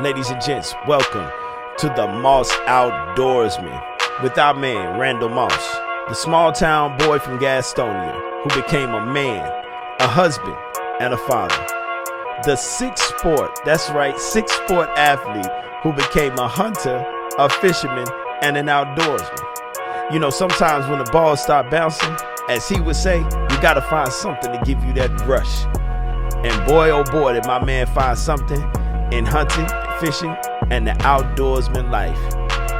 Ladies and gents, welcome to the Moss Outdoorsman with our man, Randall Moss, the small town boy from Gastonia who became a man, a husband, and a father. The sixth sport athlete who became a hunter, a fisherman, and an outdoorsman. You know, sometimes when the balls start bouncing, as he would say, you gotta find something to give you that rush. And boy, oh boy, did my man find something in hunting, fishing, and the outdoorsman life.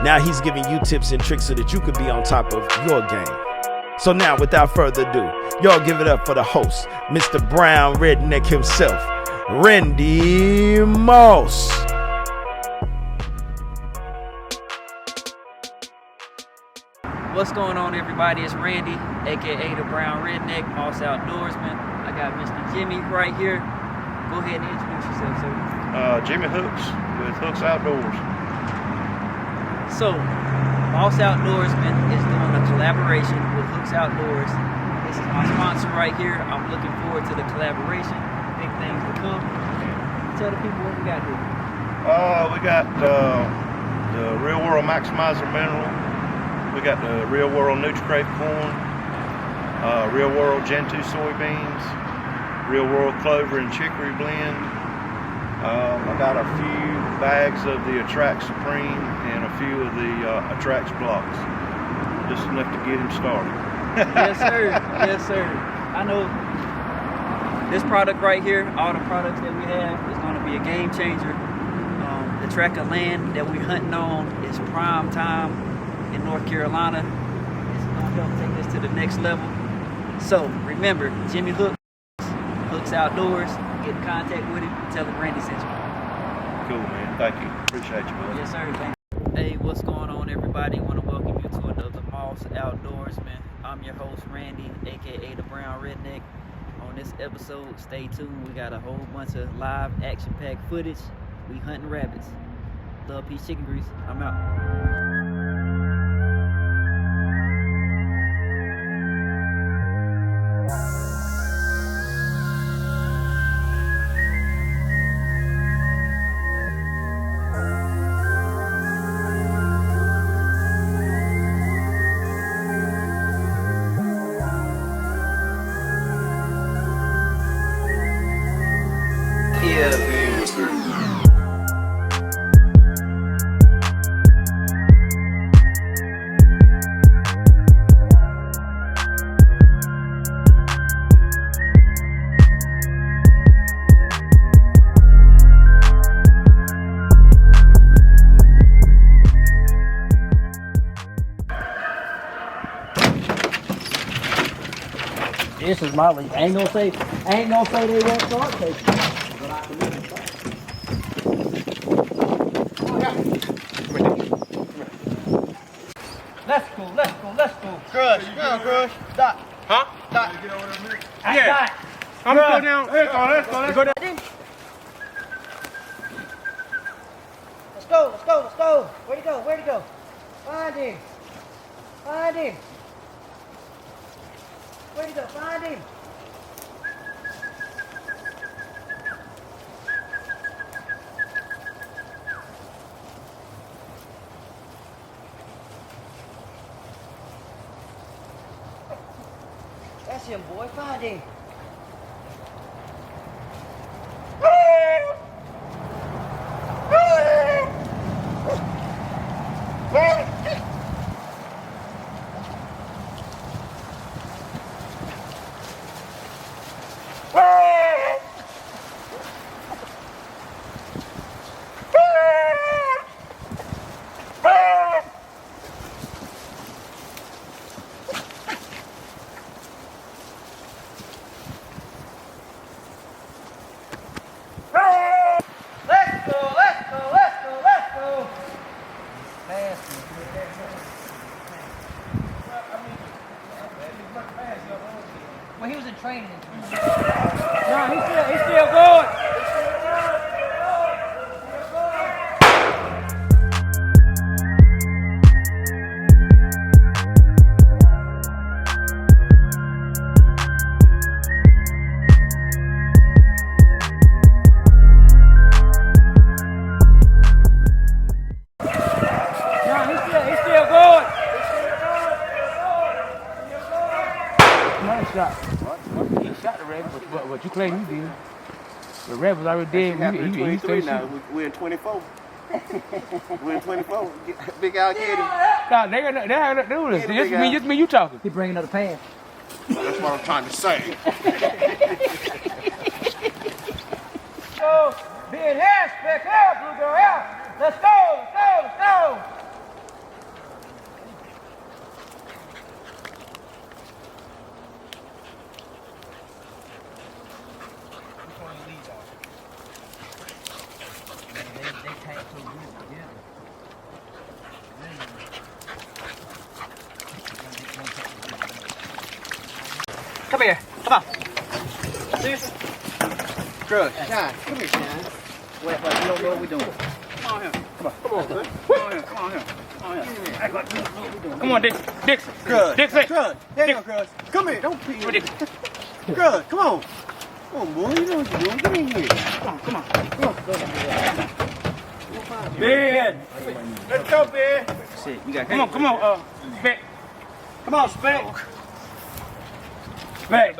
Now he's giving you tips and tricks so that you could be on top of your game. So now, without further ado, y'all give it up for the host, Mr. Brown Redneck himself, Randy Moss. What's going on, everybody? It's Randy, aka the Brown Redneck, Moss Outdoorsman. I got Mr. Jimmy right here. Go ahead and introduce yourself, sir. Jimmy Hooks with Hooks Outdoors. So, Moss Outdoorsman is doing a collaboration with Hooks Outdoors. This is my sponsor right here. I'm looking forward to the collaboration. Big things to come. Tell the people what we got here. We got the Real World Maximizer Mineral. We got the Real World Nutri-Crave Corn. Real World Gen 2 Soybeans. Real World Clover and Chicory Blend. I got a few bags of the Attract Supreme and a few of the Attract blocks. Just enough to get him started. Yes, sir. Yes, sir. I know this product right here, all the products that we have, is going to be a game changer. The tract of land that we're hunting on is prime time in North Carolina. It's going to help take this to the next level. So remember, Jimmy Hooks Outdoors. Get in contact with him. Tell him Randy sent you. Cool, man. Thank you. Appreciate you, brother. Yes, sir. Thank you. Hey, what's going on, everybody? I want to welcome you to another Moss Outdoorsman. I'm your host, Randy, aka the Brown Redneck. On this episode, stay tuned. We got a whole bunch of live action-packed footage. We hunting rabbits. Love, peace, chicken grease. I'm out. This is my lead. I ain't gonna say they won't start taking, but I can make it start. Let's go. Crush, come on, Crush. Dot. Huh? Dot. Yeah. Dot. I'm gonna go down. Let's go down. Let's go. Where'd he go? Find him. Where'd he go? Find him. That's him, boy. Find him. Well, he was in training. No, he's still going. shot. What? He shot the rabbit, but you claim you did. The rabbit was already dead. He 23 now. We're in 24. We're in 24. Big Al get him. Nah, they got to do this. Just me, you talking. He bringing another pan. That's what I'm trying to say. So, being here, spec out, blue girl out. Let's go. Come here. Come on. Seriously? Good. Shine. Come here, Shine. Wait, you don't know what we're doing. Come on here. Come on, son. Come on here. Come on, Dick. Crud. Dick, say. Crud. There you go, Crud. Come here. Don't pee. Crud, come on. Come on, boy. You know what you're doing. Get in here. Come on. Ben. Let's go, Ben. Shit, you got Come on, Spec. Come on, Spec. Spec.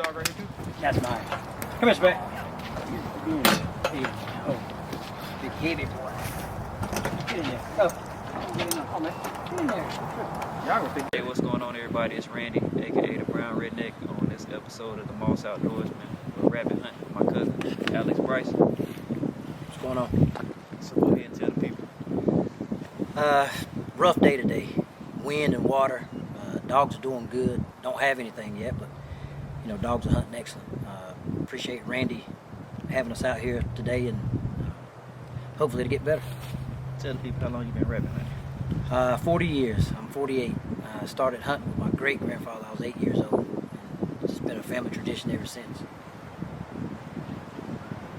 That's mine. Come here, Spec. Big heavy boy. Get in there. Oh, man. Get in there. Hey, what's going on, everybody? It's Randy, aka the Brown Redneck, on this episode of the Moss Outdoorsman. We're rabbit hunting with my cousin, Alex Bryce. What's going on? So go ahead and tell the people. Rough day today. Wind and water. Dogs are doing good. Don't have anything yet, but you know, dogs are hunting excellent. Appreciate Randy having us out here today, and hopefully it'll get better. Tell the people how long you've been rabbit hunting. 40 years. I'm 48. I started hunting with my great-grandfather. I was 8 years old. And it's been a family tradition ever since.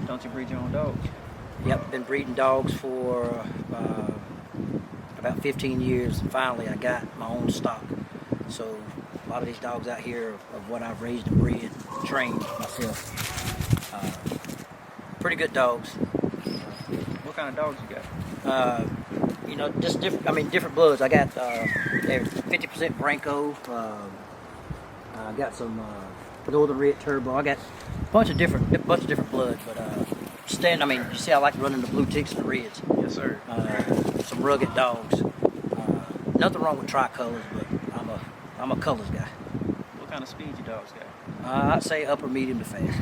Don't you breed your own dogs? Yep, been breeding dogs for about 15 years. And finally, I got my own stock. So a lot of these dogs out here of what I've raised and bred, trained myself. Pretty good dogs. What kind of dogs you got? You know, just different bloods. I got 50% Branco. I got some Northern Red Turbo. I got a bunch of different bloods. But you see, I like running the blue ticks and the reds. Yes, sir. Some rugged dogs. Nothing wrong with tricolors, but I'm a colors guy. What kind of speed your dogs got? I'd say upper medium to fast.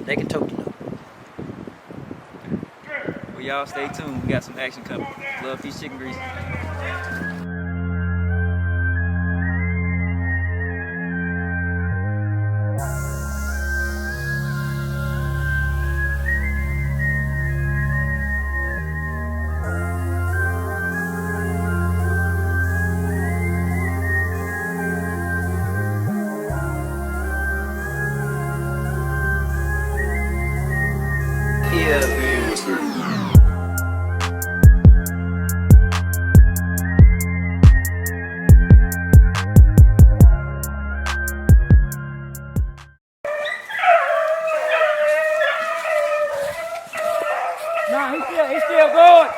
They can tote the note. Well, y'all stay tuned. We got some action coming. Love, peace, chicken grease. Nah, he's still going.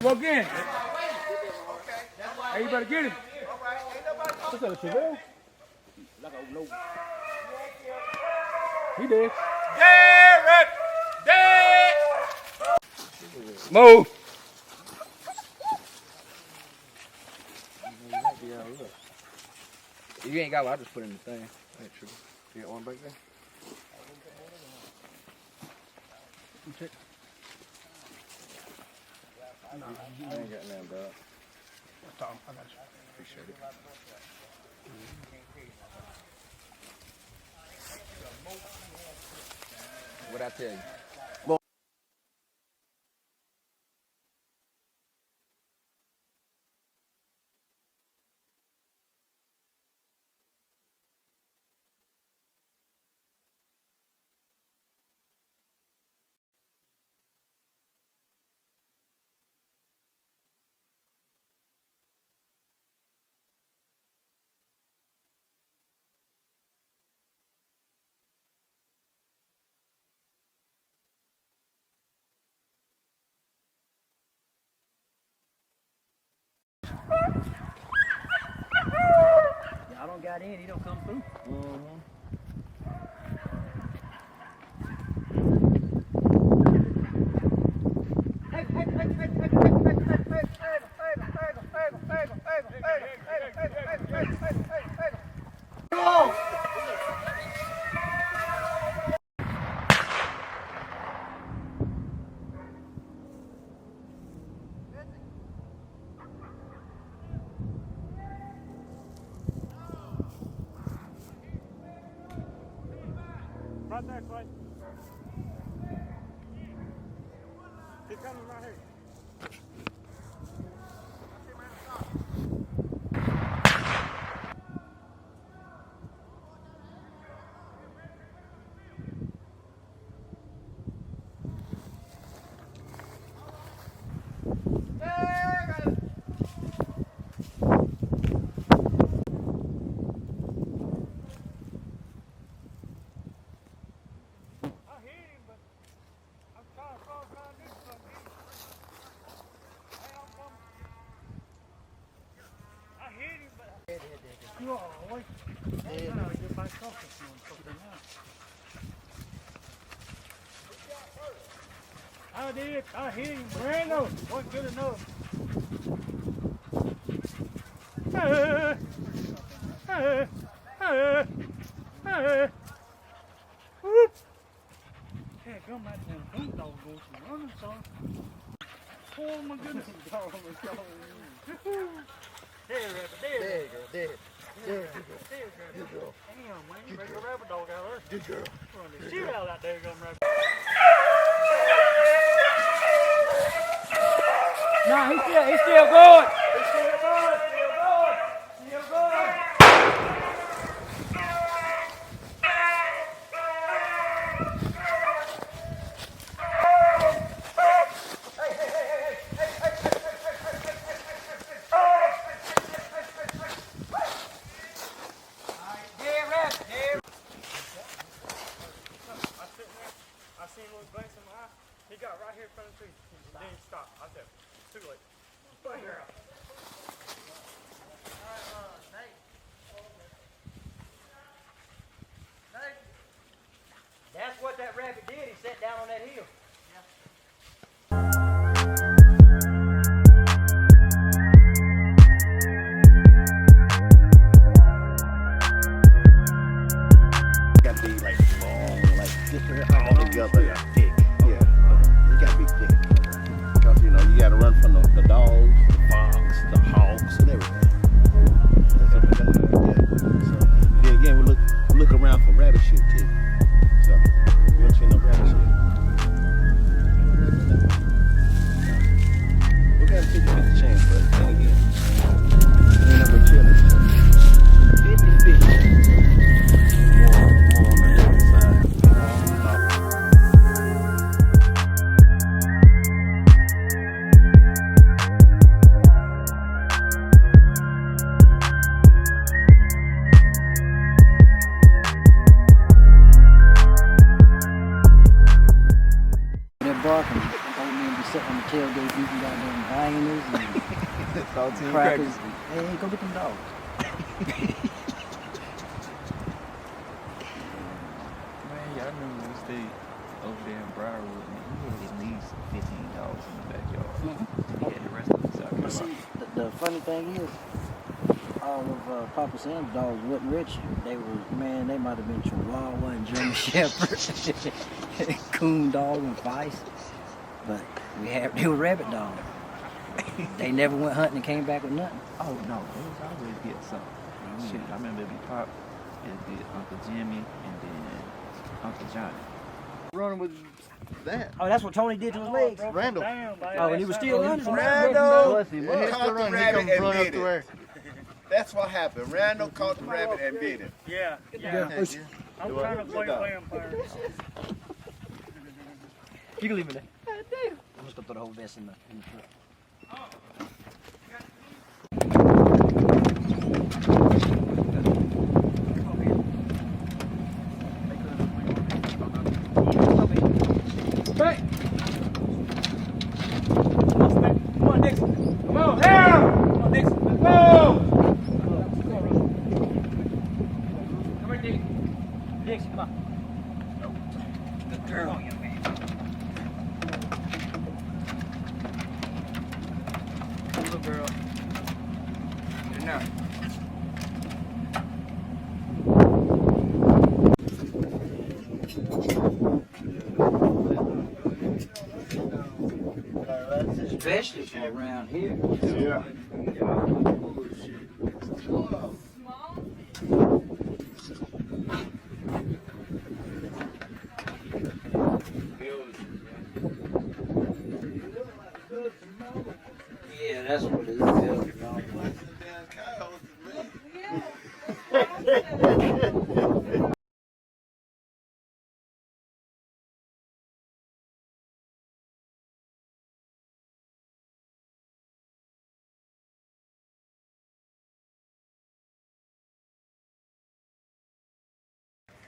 Walk in. Hey, you better get him. What's that, Chevelle? He did. Derek! Derek! Move! If you ain't got one, I'll just put it in the thing. Ain't true. You got one back there? Check. I ain't got none, dog. I got you. Appreciate it. What'd I tell you? Y'all don't got in, he don't come through. Right there, Clay. He's coming right here. I did. I hit him. Brando wasn't good enough. Whoop. Hey, come back down. Don't dog go to running, son. Oh my goodness. Dog was going. There, rabbit. There. There. Damn, man, you make a rabbit dog out there. Good girl. Run the shit out of that daggum rabbit. No, he's still going. He's still going. I seen him glance in my eye. He got right here in front of the tree. And then he stopped. I said, too late. Right here. That's what that rabbit did. He sat down on that hill. Got to be like long, like this all together. Thick. Yeah. You got to be thick. Because, you know, you got to run from the dogs, the farm. mayonnaise and Saltine crackers. Hey, go get them dogs. Man, yeah, I remember we stayed over there in Briarwood, man. We had at least 15 dogs in the backyard. We had the rest of the South But Carolina. see, the funny thing is, all of Papa Sam's dogs wasn't rich. They might have been Chihuahua and German Shepherd, Coon dog and Vice. But they were rabbit dogs. They never went hunting and came back with nothing. Oh, no, they was always get something. Shoot, I remember it'd be Pop, it'd be Uncle Jimmy, and then Uncle Johnny. Running with that. Oh, that's what Tony did to his legs. Randall. Oh, and he was still running. Randall He caught the rabbit and bit it. That's what happened. Randall caught the rabbit and bit it. Yeah. I'm trying to play vampire. You can leave it there. I'm just gonna throw the whole vest in the truck. Dixie, come on. Good girl. Good girl. Good enough. Especially from around here. Yeah. Yeah, that's what it is.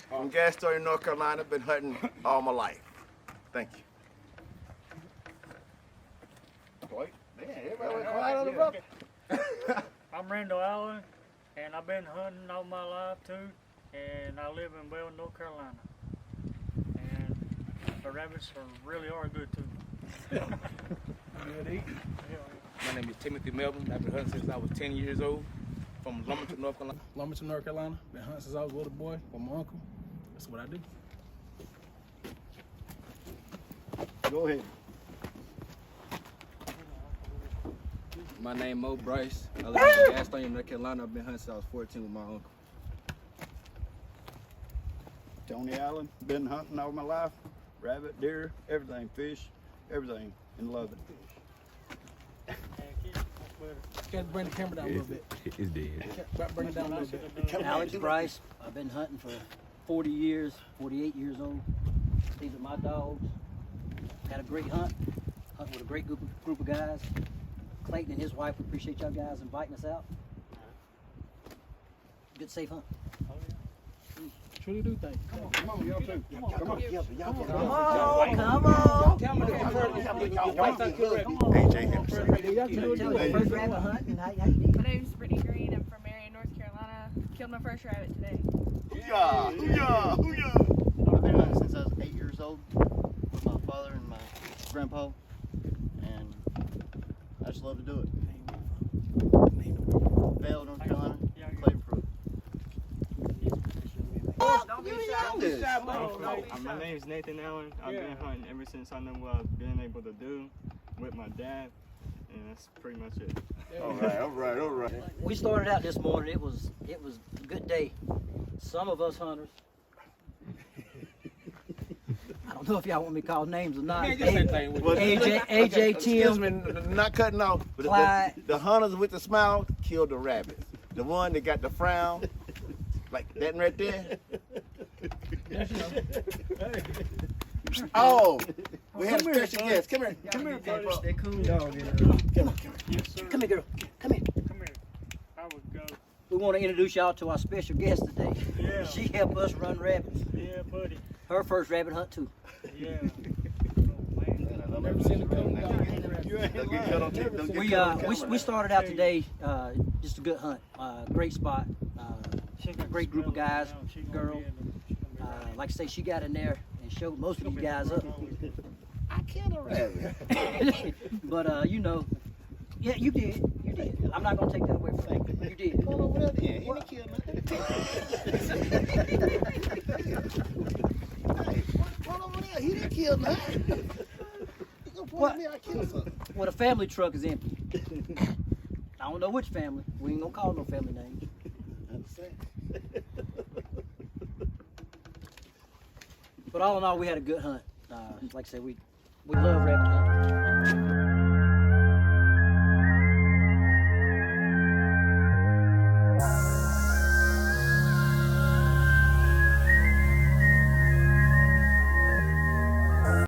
From Gastonia, North Carolina, been hunting all my life. Thank you. I'm Randall Allen, and I've been hunting all my life too, and I live in Bell, North Carolina. And the rabbits really are good too. Good eating. My name is Timothy Melvin. I've been hunting since I was 10 years old from Lumberton, North Carolina. Lumberton, North Carolina. Been hunting since I was a little boy with my uncle. That's what I do. Go ahead. My name Mo Bryce. I live in Gastonia, North Carolina. I've been hunting since I was 14 with my uncle. Tony Allen, been hunting all my life. Rabbit, deer, everything, fish, everything, and love it. Gotta bring the camera down a little bit. It's dead. Bring it down a little bit. Alex Bryce, I've been hunting for 40 years, 48 years old. These are my dogs. Had a great hunt with a great group of guys. Clayton and his wife, we appreciate y'all guys inviting us out. Good safe hunt. Truly do think. Come on, y'all too. Come on. Come on. AJ Henderson. Tell me your first rabbit hunt and how you did. My name's Brittany Green. I'm from Marion, North Carolina. Killed my first rabbit today. Hoo-yah, hoo-yah, hoo-yah. I've been hunting since I was 8 years old with my father and my grandpa, and I just love to do it. Vail, North Carolina, Clayton Fruit. My name is Nathan Allen. I've been hunting ever since I know what I've been able to do with my dad, and that's pretty much it. All right. We started out this morning. It was a good day. Some of us hunters. I don't know if y'all want me to call names or not. AJ, Excuse Tim, me, not cutting off, but Clyde. the hunters with the smile killed the rabbits. The one that got the frown, like that right there. Oh, we had a special guest. Come here. Come here, buddy. that cool dog in there. Yes, sir. Come here, girl. Come here. Come here. I would go. We want to introduce y'all to our special guest today. Yeah. She helped us run rabbits. Yeah, buddy. Her first rabbit hunt too. Yeah. Oh, man. Never seen a coon dog. You ain't lying. We started out today just a good hunt, great spot, great group of guys, girl. Like I say, she got in there and showed most of you guys up. I killed a rabbit. But you know, yeah, you did. You did. I'm not gonna take that away from you. You did. Hold on, well then, he didn't kill nothing. Hey, hold on, there, he didn't kill nothing. He gonna point at me, I killed something. Well, the family truck is empty. I don't know which family. We ain't gonna call no family names. I understand. But all in all, we had a good hunt. Like I said, we love rabbit hunting.